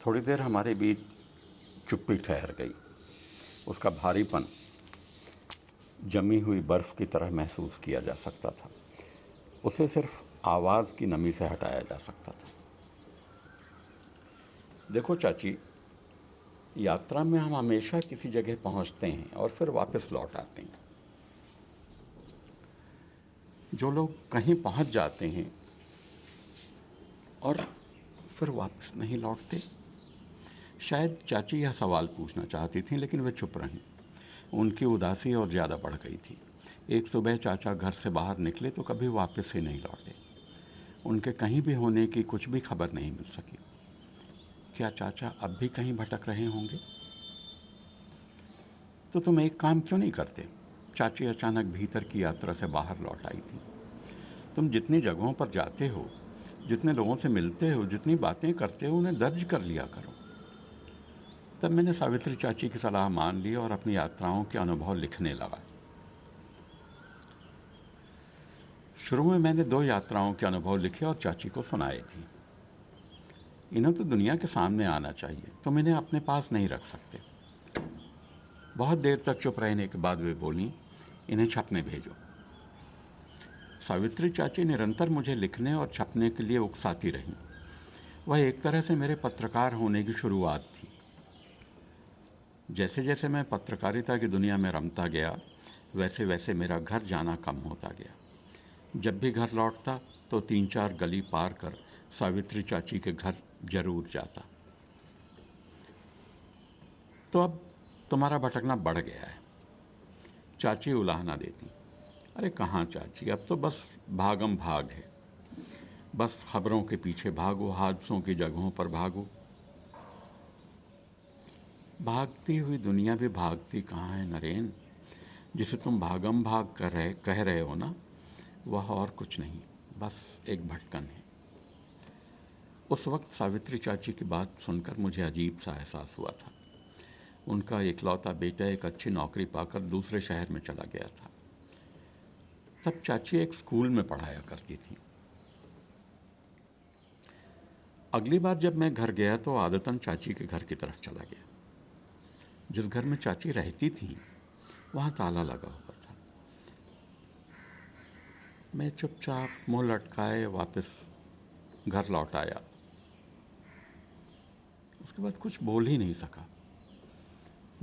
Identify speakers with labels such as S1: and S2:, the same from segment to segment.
S1: थोड़ी देर हमारे बीच चुप्पी ठहर गई। उसका भारीपन जमी हुई बर्फ़ की तरह महसूस किया जा सकता था। उसे सिर्फ आवाज़ की नमी से हटाया जा सकता था। देखो चाची, यात्रा में हम हमेशा किसी जगह पहुंचते हैं और फिर वापस लौट आते हैं। जो लोग कहीं पहुंच जाते हैं और फिर वापस नहीं लौटते, शायद चाची यह सवाल पूछना चाहती थी, लेकिन वे चुप रहीं। उनकी उदासी और ज़्यादा बढ़ गई थी। एक सुबह चाचा घर से बाहर निकले तो कभी वापस ही नहीं लौटे। उनके कहीं भी होने की कुछ भी खबर नहीं मिल सकी। क्या चाचा अब भी कहीं भटक रहे होंगे? तो तुम एक काम क्यों नहीं करते? चाची अचानक भीतर की यात्रा से बाहर लौट आई थी। तुम जितनी जगहों पर जाते हो, जितने लोगों से मिलते हो, जितनी बातें करते हो, उन्हें दर्ज कर लिया करो। तब मैंने सावित्री चाची की सलाह मान ली और अपनी यात्राओं के अनुभव लिखने लगा। शुरू में मैंने 2 यात्राओं के अनुभव लिखे और चाची को सुनाए भी। इन्हें तो दुनिया के सामने आना चाहिए, तुम इन्हें अपने पास नहीं रख सकते। बहुत देर तक चुप रहने के बाद वे बोली, इन्हें छपने भेजो। सावित्री चाची निरंतर मुझे लिखने और छपने के लिए उकसाती रहीं। वह एक तरह से मेरे पत्रकार होने की शुरुआत थी। जैसे जैसे मैं पत्रकारिता की दुनिया में रमता गया, वैसे वैसे मेरा घर जाना कम होता गया। जब भी घर लौटता तो 3-4 गली पार कर सावित्री चाची के घर जरूर जाता। तो अब तुम्हारा भटकना बढ़ गया है, चाची उलाहना देती। अरे कहाँ चाची, अब तो बस भागम भाग है। बस खबरों के पीछे भागो, हादसों की जगहों पर भागो। भागती हुई दुनिया भी भागती कहाँ है नरेन? जिसे तुम भागम भाग कह रहे हो ना, वह और कुछ नहीं, बस एक भटकन है। उस वक्त सावित्री चाची की बात सुनकर मुझे अजीब सा एहसास हुआ था। उनका इकलौता बेटा एक अच्छी नौकरी पाकर दूसरे शहर में चला गया था। तब चाची एक स्कूल में पढ़ाया करती थी। अगली बार जब मैं घर गया तो आदतन चाची के घर की तरफ चला गया। जिस घर में चाची रहती थी वहाँ ताला लगा हुआ था। मैं चुपचाप मुंह लटकाए वापस घर लौट आया। उसके बाद कुछ बोल ही नहीं सका।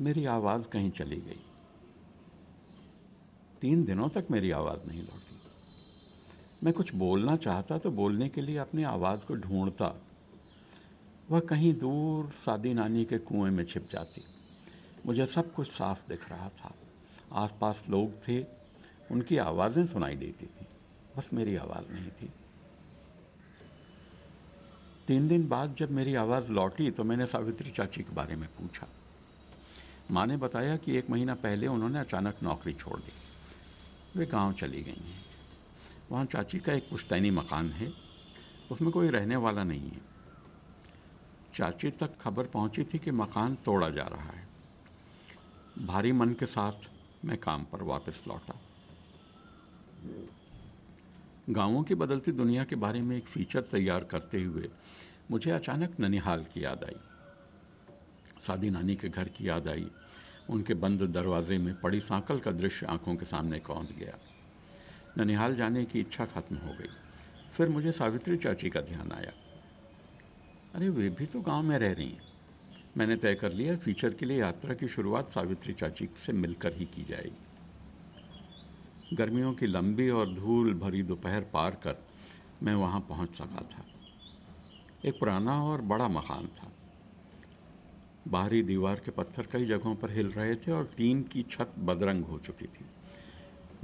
S1: मेरी आवाज़ कहीं चली गई। 3 दिनों तक मेरी आवाज़ नहीं लौटी। मैं कुछ बोलना चाहता तो बोलने के लिए अपनी आवाज़ को ढूंढता। वह कहीं दूर सादी नानी के कुएं में छिप जाती। मुझे सब कुछ साफ दिख रहा था। आसपास लोग थे, उनकी आवाज़ें सुनाई देती थी, बस मेरी आवाज़ नहीं थी। 3 दिन बाद जब मेरी आवाज़ लौटी तो मैंने सावित्री चाची के बारे में पूछा। माँ ने बताया कि 1 महीना पहले उन्होंने अचानक नौकरी छोड़ दी। वे गांव चली गई हैं। वहाँ चाची का एक पुश्तैनी मकान है, उसमें कोई रहने वाला नहीं है। चाची तक खबर पहुँची थी कि मकान तोड़ा जा रहा है। भारी मन के साथ मैं काम पर वापस लौटा। गांवों की बदलती दुनिया के बारे में एक फीचर तैयार करते हुए मुझे अचानक ननिहाल की याद आई। सादी नानी के घर की याद आई। उनके बंद दरवाजे में पड़ी सांकल का दृश्य आंखों के सामने कौंध गया। ननिहाल जाने की इच्छा खत्म हो गई। फिर मुझे सावित्री चाची का ध्यान आया। अरे वे भी तो गांव में रह रही हैं। मैंने तय कर लिया, फीचर के लिए यात्रा की शुरुआत सावित्री चाची से मिलकर ही की जाएगी। गर्मियों की लंबी और धूल भरी दोपहर पार कर मैं वहां पहुंच सका था। एक पुराना और बड़ा मकान था। बाहरी दीवार के पत्थर कई जगहों पर हिल रहे थे और टीन की छत बदरंग हो चुकी थी।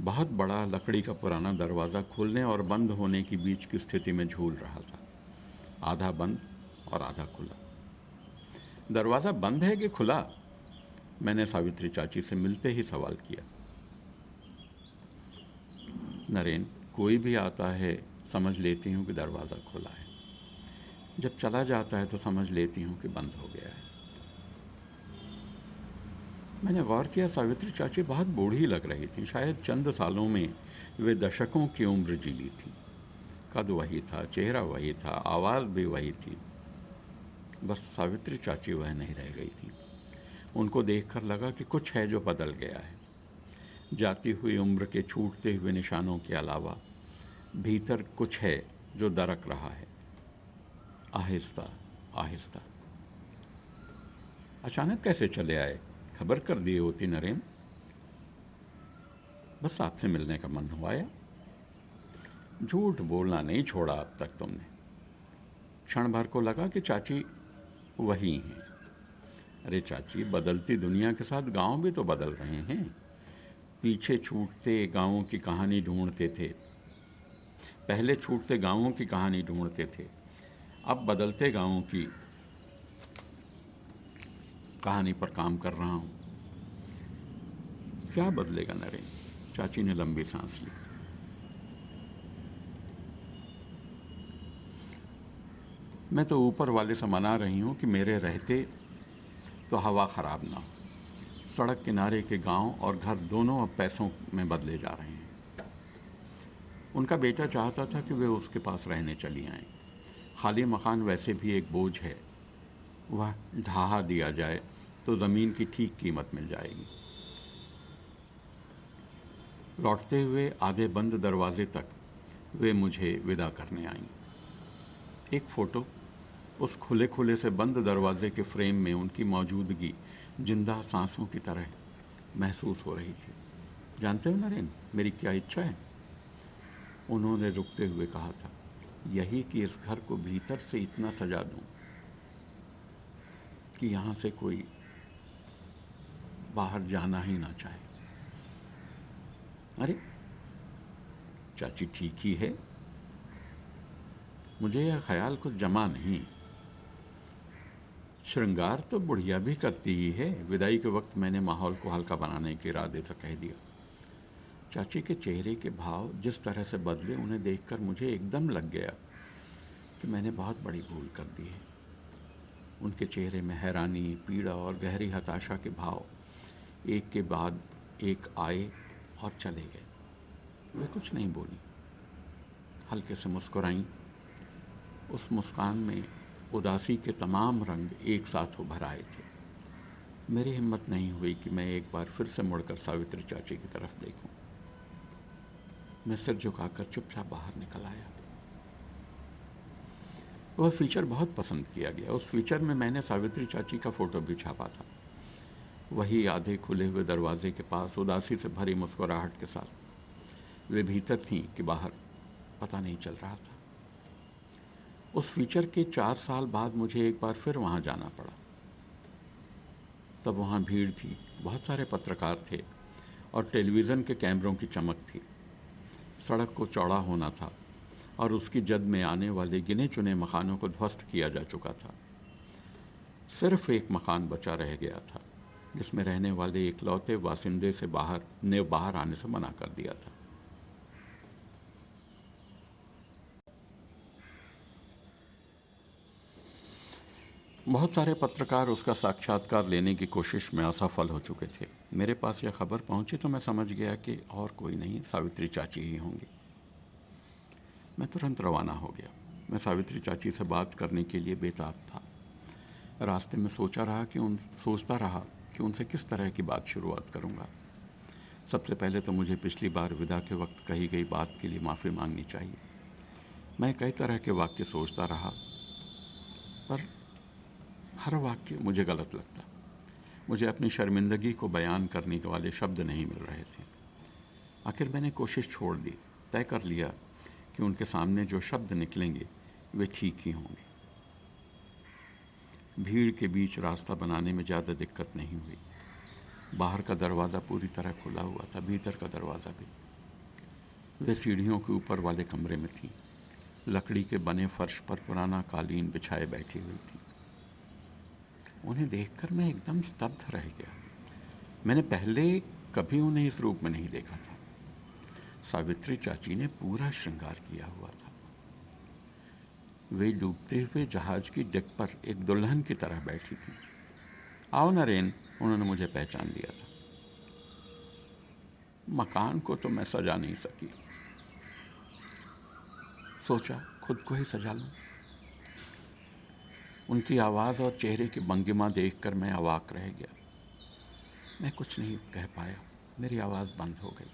S1: बहुत बड़ा लकड़ी का पुराना दरवाज़ा खुलने और बंद होने की बीच की स्थिति में झूल रहा था, आधा बंद और आधा खुला। दरवाज़ा बंद है कि खुला? मैंने सावित्री चाची से मिलते ही सवाल किया। नरेन, कोई भी आता है समझ लेती हूँ कि दरवाज़ा खुला है, जब चला जाता है तो समझ लेती हूँ कि बंद हो गया है। मैंने गौर किया, सावित्री चाची बहुत बूढ़ी लग रही थी। शायद चंद सालों में वे दशकों की उम्र जी ली थी। कद वही था, चेहरा वही था, आवाज़ भी वही थी। बस सावित्री चाची वह नहीं रह गई थी। उनको देखकर लगा कि कुछ है जो बदल गया है। जाती हुई उम्र के छूटते हुए निशानों के अलावा भीतर कुछ है जो दरक रहा है, आहिस्ता आहिस्ता। अचानक कैसे चले आए? खबर कर दिए होती नरेन। बस आपसे मिलने का मन हुआ है। झूठ बोलना नहीं छोड़ा अब तक तुमने। क्षण भर को लगा कि चाची वही हैं। अरे चाची, बदलती दुनिया के साथ गांव भी तो बदल रहे हैं। पीछे छूटते गांवों की कहानी ढूंढते थे, पहले छूटते गांवों की कहानी ढूंढते थे, अब बदलते गांवों की कहानी पर काम कर रहा हूं। क्या बदलेगा नरेन? चाची ने लंबी सांस ली। मैं तो ऊपर वाले से मना रही हूं कि मेरे रहते तो हवा खराब ना हो। सड़क किनारे के गांव और घर दोनों अब पैसों में बदले जा रहे हैं। उनका बेटा चाहता था कि वे उसके पास रहने चली आएं। खाली मकान वैसे भी एक बोझ है, वह ढहा दिया जाए तो ज़मीन की ठीक कीमत मिल जाएगी। लौटते हुए आधे बंद दरवाजे तक वे मुझे विदा करने आईं। एक फ़ोटो, उस खुले खुले से बंद दरवाजे के फ्रेम में उनकी मौजूदगी जिंदा सांसों की तरह महसूस हो रही थी। जानते हो नरेन, मेरी क्या इच्छा है? उन्होंने रुकते हुए कहा था, यही कि इस घर को भीतर से इतना सजा दूं कि यहाँ से कोई बाहर जाना ही ना चाहे। अरे चाची ठीक ही है, मुझे यह ख्याल कुछ जमा नहीं। श्रृंगार तो बुढ़िया भी करती ही है। विदाई के वक्त मैंने माहौल को हल्का बनाने के इरादे से कह दिया। चाची के चेहरे के भाव जिस तरह से बदले, उन्हें देखकर मुझे एकदम लग गया कि मैंने बहुत बड़ी भूल कर दी है। उनके चेहरे में हैरानी, पीड़ा और गहरी हताशा के भाव एक के बाद एक आए और चले गए। वे कुछ नहीं बोली, हल्के से मुस्कुराईं। उस मुस्कान में उदासी के तमाम रंग एक साथ उभर आए थे। मेरी हिम्मत नहीं हुई कि मैं एक बार फिर से मुड़कर सावित्री चाची की तरफ देखूं। मैं सिर झुकाकर चुपचाप बाहर निकल आया। वह फीचर बहुत पसंद किया गया। उस फीचर में मैंने सावित्री चाची का फ़ोटो भी छापा था, वही आधे खुले हुए दरवाजे के पास, उदासी से भरी मुस्कुराहट के साथ। वे भीतर थीं कि बाहर, पता नहीं चल रहा था। उस फीचर के 4 साल बाद मुझे एक बार फिर वहाँ जाना पड़ा। तब वहाँ भीड़ थी, बहुत सारे पत्रकार थे और टेलीविज़न के कैमरों की चमक थी। सड़क को चौड़ा होना था और उसकी जद में आने वाले गिने चुने मकानों को ध्वस्त किया जा चुका था। सिर्फ एक मकान बचा रह गया था, जिसमें रहने वाले इकलौते वासिंदे से बाहर आने से मना कर दिया था। बहुत सारे पत्रकार उसका साक्षात्कार लेने की कोशिश में असफल हो चुके थे। मेरे पास यह खबर पहुंची तो मैं समझ गया कि और कोई नहीं, सावित्री चाची ही होंगी। मैं तुरंत रवाना हो गया। मैं सावित्री चाची से बात करने के लिए बेताब था। रास्ते में सोचता रहा कि उनसे किस तरह की बात शुरुआत करूंगा। सबसे पहले तो मुझे पिछली बार विदा के वक्त कही गई बात के लिए माफ़ी मांगनी चाहिए। मैं कई तरह के वाक्य सोचता रहा, पर हर वाक्य मुझे गलत लगता। मुझे अपनी शर्मिंदगी को बयान करने वाले शब्द नहीं मिल रहे थे। आखिर मैंने कोशिश छोड़ दी। तय कर लिया कि उनके सामने जो शब्द निकलेंगे वे ठीक ही होंगे। भीड़ के बीच रास्ता बनाने में ज़्यादा दिक्कत नहीं हुई। बाहर का दरवाज़ा पूरी तरह खुला हुआ था, भीतर का दरवाज़ा भी। वे सीढ़ियों के ऊपर वाले कमरे में थी। लकड़ी के बने फर्श पर पुराना कालीन बिछाए बैठी हुई थी। उन्हें देखकर मैं एकदम स्तब्ध रह गया। मैंने पहले कभी उन्हें इस रूप में नहीं देखा था। सावित्री चाची ने पूरा श्रृंगार किया हुआ था। वे डूबते हुए जहाज की डेक पर एक दुल्हन की तरह बैठी थी। आओ नरेन, उन्होंने मुझे पहचान लिया था। मकान को तो मैं सजा नहीं सकी, सोचा खुद को ही सजा लूं। उनकी आवाज़ और चेहरे की भंगिमा देखकर मैं अवाक रह गया। मैं कुछ नहीं कह पाया, मेरी आवाज़ बंद हो गई।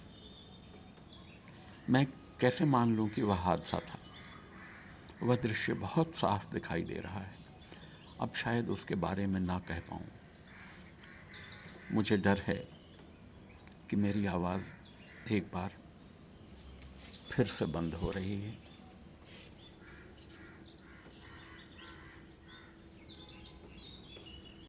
S1: मैं कैसे मान लूं कि वह हादसा था? वह दृश्य बहुत साफ दिखाई दे रहा है, अब शायद उसके बारे में ना कह पाऊं। मुझे डर है कि मेरी आवाज़ एक बार फिर से बंद हो रही है।